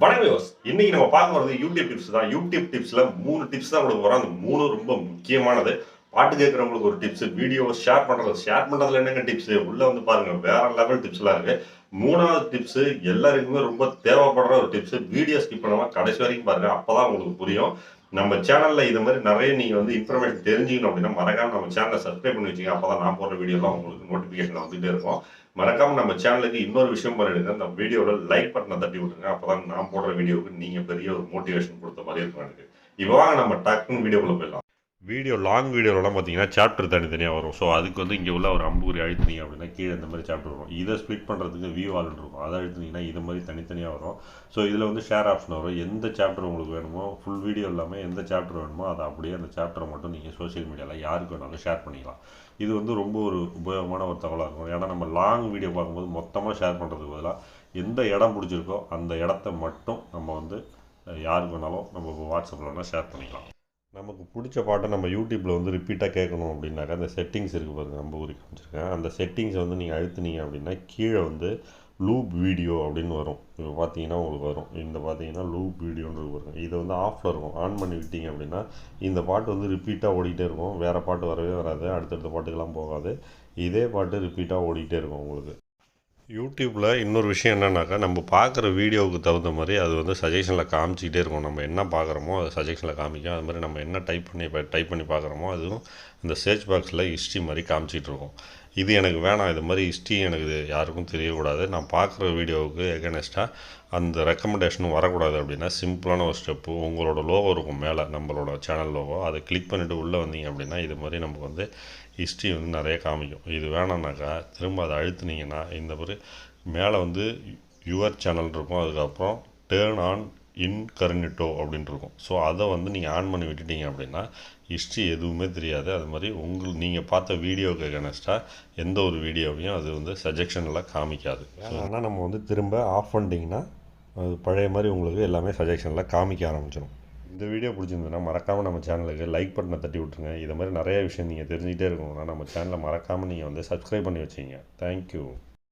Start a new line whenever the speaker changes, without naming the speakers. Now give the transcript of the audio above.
வணக்கம். இன்னைக்கு நம்ம பார்க்க போறது யூடியூப் டிப்ஸ் தான். யூடியூப் டிப்ஸ்ல 3 டிப்ஸ் தான் கொடுக்க போறோம். அந்த 3 ரொம்ப முக்கியமானது. பாட்டு கேட்கறவங்களுக்கு ஒரு டிப்ஸ், வீடியோ ஷேர் பண்றதுல என்னங்க டிப்ஸ்? உள்ள வந்து பாருங்க வேற லெவல் டிப்ஸ்லாம் இருக்கு. 3வது டிப்ஸ் எல்லாருக்குமே ரொம்ப தேவைப்படுற ஒரு டிப்ஸ். வீடியோ ஸ்கிப் பண்ணாம கடைசி வரைக்கும் பாருங்க. அப்பதான் உங்களுக்கு புரியும். நம்ம சேனல்ல இது மாதிரி நிறைய நீங்க வந்து இன்ஃபர்மேஷன் தெரிஞ்சுக்கணும் அப்படின்னா மறக்காம நம்ம சேனலை சப்ஸ்கிரைப் பண்ணி வச்சுங்க. அப்பதான் நான் போடுற வீடியோலாம் உங்களுக்கு நோட்டிபிகேஷன் வந்துட்டே இருக்கும். மறக்காம நம்ம சேனலுக்கு இன்னொரு விஷயம் பண்ணிடுங்க. இந்த வீடியோல லைக் பட்டனை தட்டி விட்டுருங்க. அப்பதான் நான் போடுற வீடியோவுக்கு நீங்க பெரிய ஒரு மோட்டிவேஷன் கொடுத்த மாதிரி இருக்கும் எனக்கு. இப்போ வாங்க நம்ம டக்குன்னு வீடியோக்குள்ள போயிடலாம். வீடியோ லாங் வீடியோலாம் பார்த்தீங்கன்னா சாப்டர் தனித்தனியாக வரும். ஸோ அதுக்கு வந்து இங்கே உள்ள ஒரு அம்புக்குறி அழுத்துனீங்க அப்படின்னா கீழே இந்த மாதிரி சாப்டர் வரும். இதை ஸ்ப்ளிட் பண்ணுறதுக்கு வியூ ஆல் இருக்கும். அதை அழுத்துனீங்கன்னா இது மாதிரி தனித்தனியாக வரும். ஸோ இதில் வந்து ஷேர் ஆப்ஷன் வரும். எந்த சாப்டர் உங்களுக்கு வேணுமோ ஃபுல் வீடியோ இல்லாமல் எந்த சாப்டர் வேணுமோ அதை அப்படியே அந்த சாப்டரை மட்டும் நீங்கள் சோஷியல் மீடியாவில் யாருக்கு வேணாலும் ஷேர் பண்ணிக்கலாம். இது வந்து ரொம்ப ஒரு உபயோகமான ஒரு தகவலாக இருக்கும். ஏன்னா நம்ம லாங் வீடியோ பார்க்கும்போது மொத்தமாக ஷேர் பண்ணுறதுக்கு பதிலாக எந்த இடம் பிடிச்சிருக்கோ அந்த இடத்த மட்டும் நம்ம வந்து யாருக்கு வேணாலும் நம்ம வாட்ஸ்அப்பில் வேணால் ஷேர் பண்ணிக்கலாம். நமக்கு பிடிச்ச பாட்டை நம்ம யூடியூப்பில் வந்து ரிப்பீட்டாக கேட்கணும் அப்படின்னாக்கா அந்த செட்டிங்ஸ் இருக்குது பாருங்கள், நம்ம ஊருக்கு காமிச்சிருக்கேன். அந்த செட்டிங்ஸை வந்து நீங்கள் அழுத்துனீங்க அப்படின்னா கீழே வந்து லூப் வீடியோ அப்படின்னு வரும். இப்போ பார்த்தீங்கன்னா உங்களுக்கு வரும். இந்த பார்த்தீங்கன்னா லூப் வீடியோன்னு வரும். இதை வந்து ஆஃபில் இருக்கும். ஆன் பண்ணி விட்டீங்க அப்படின்னா இந்த பாட்டு வந்து ரிப்பீட்டாக ஓடிக்கிட்டே இருக்கும். வேறு பாட்டு வரவே வராது. அடுத்தடுத்த பாட்டுக்கெல்லாம் போகாது. இதே பாட்டு ரிப்பீட்டாக ஓடிக்கிட்டே இருக்கும் உங்களுக்கு. யூடியூப்பில் இன்னொரு விஷயம் என்னன்னாக்கா நம்ம பார்க்குற வீடியோவுக்கு தகுந்த மாதிரி அது வந்து சஜஷனில் காமிச்சிக்கிட்டே இருக்கும். நம்ம என்ன பார்க்குறோமோ அது சஜஷனில் காமிக்கும். அது மாதிரி நம்ம என்ன டைப் பண்ணி பார்க்குறோமோ அதுவும் அந்த சர்ச் பாக்ஸில் ஹிஸ்ட்ரி மாதிரி காமிச்சிட்டு இருக்கும். இது எனக்கு வேணாம், இது மாதிரி ஹிஸ்ட்ரி எனக்கு யாருக்கும் தெரியக்கூடாது, நான் பார்க்குற வீடியோவுக்கு எகனஸ்ட்டாக அந்த ரெக்கமெண்டேஷனும் வரக்கூடாது அப்படின்னா சிம்பிளான ஒரு ஸ்டெப்பு, உங்களோட லோகோ இருக்கும் மேலே, நம்மளோட சேனல் லோகோ, அதை கிளிக் பண்ணிவிட்டு உள்ளே வந்தீங்க அப்படின்னா இது மாதிரி நமக்கு வந்து ஹிஸ்ட்ரி வந்து நிறைய காமிக்கும். இது வேணாம்னாக்கா திரும்ப அதை அழுத்துனீங்கன்னா இந்த மாதிரி மேலே வந்து யுவர் சேனல் இருக்கும். அதுக்கப்புறம் டேர்ன் ஆன் இன்கர்னிட்டோ அப்படின்ட்டு இருக்கும். ஸோ அதை வந்து நீங்கள் ஆன் பண்ணி விட்டுட்டீங்க அப்படின்னா ஹிஸ்ட்ரி எதுவுமே தெரியாது. அது மாதிரி நீங்கள் பார்த்த வீடியோவுக்கு எகனஸ்ட்டாக எந்த ஒரு வீடியோவையும் அது வந்து சஜஷனில் காமிக்காது. ஆனால் நம்ம வந்து திரும்ப ஆஃப் பண்ணிட்டீங்கன்னா அது பழைய மாதிரி உங்களுக்கு எல்லாமே சஜஷனில் காமிக்க ஆரம்பிச்சிடும். இந்த வீடியோ பிடிச்சிருந்ததுன்னா மறக்காமல் நம்ம சேனலுக்கு லைக் பட்டனை தட்டி விட்ருங்க. இது மாதிரி நிறைய விஷயம் நீங்கள் தெரிஞ்சுக்கிட்டே இருக்கணும்னா நம்ம சேனலை மறக்காமல் நீங்கள் வந்து சப்ஸ்கிரைப் பண்ணி வச்சிங்க. தேங்க்யூ.